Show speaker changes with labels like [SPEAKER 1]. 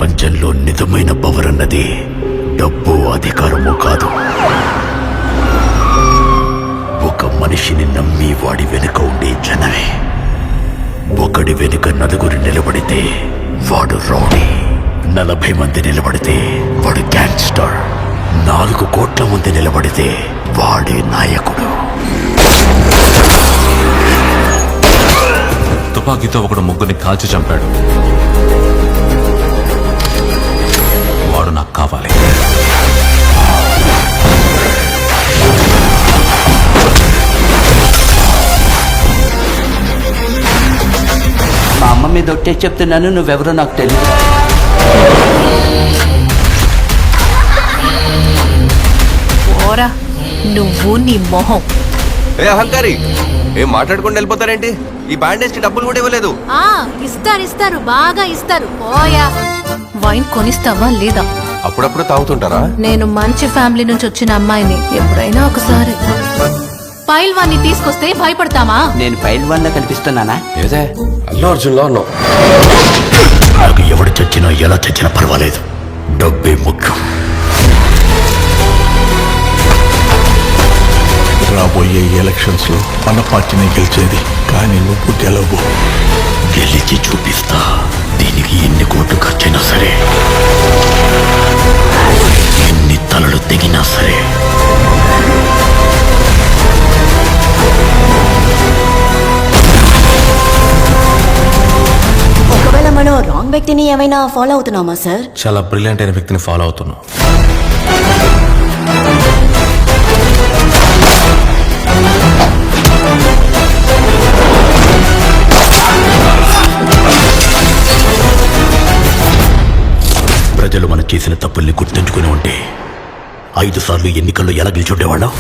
[SPEAKER 1] ప్రపంచంలో నిజమైన పవర్ అన్నది డబ్బు అధికారము కాదు. ఒక మనిషిని నమ్మి వాడి వెనుక ఉండే జనమే. ఒకడి వెనుక నలుగురు నిలబడితే వాడు రౌడీ, 40 మంది నిలబడితే వాడు గ్యాంగ్స్టర్, 4 కోట్ల మంది నిలబడితే వాడే నాయకుడు.
[SPEAKER 2] తుపాకీతో ఒకడు ముగ్గురిని కాల్చి చంపాడు. వాడు నాకు కావాలి.
[SPEAKER 3] మా అమ్మ మీద ఒట్టేసి చెప్తున్నాను, నువ్వెవరో నాకు తెలియదు.
[SPEAKER 4] ఓరా నువ్వు నీ మొహం.
[SPEAKER 5] ఏ అహంకారి, ఏం మాట్లాడుకుంటూ వెళ్ళిపోతారేంటి? ఈ బ్యాండేజ్ కి డబ్బులు కూడా ఇవ్వలేదు.
[SPEAKER 4] ఇస్తారు బాగా ఇస్తారు. ఓయా వైన్ కొనిస్తావా లేదా?
[SPEAKER 5] అప్పుడప్పుడు తాగుతుంటారా?
[SPEAKER 4] నేను మంచి ఫ్యామిలీ నుంచి వచ్చిన అమ్మాయిని. ఎప్పుడైనా ఒకసారి పైల్వాన్ని తీసుకొస్తే భయపడతామా?
[SPEAKER 3] నేను ఫైల్ వన్ లా కనిపిస్తున్నానా?
[SPEAKER 5] ఏదే అల్లు అర్జున్ లో ఉన్నావు.
[SPEAKER 1] నాకు ఎవడు చచ్చినా ఎలా చచ్చినా పర్వాలేదు, డబ్బే ముఖ్యం.
[SPEAKER 6] రాబోయే ఎలక్షన్స్ లో మన పార్టీని గెలిచేది, కానీ నువ్వు గెలవు.
[SPEAKER 1] గెలిచి చూపిస్తా. దీనికి ఎన్ని కోట్లు ఖర్చైనా సరే, ఎన్ని తలలు తెగినా సరే.
[SPEAKER 7] ఒకవేళ మనం రాంగ్ వ్యక్తిని ఏమైనా ఫాలో అవుతున్నామా సార్?
[SPEAKER 2] చాలా బ్రిలియంట్ అయిన వ్యక్తిని ఫాలో అవుతున్నావు.
[SPEAKER 1] ప్రజలు మనం చేసిన తప్పుల్ని గుర్తుంచుకుని ఉంటే 5 సార్లు ఎన్నికల్లో ఎలా గెలిచుండేవాళ్ళం?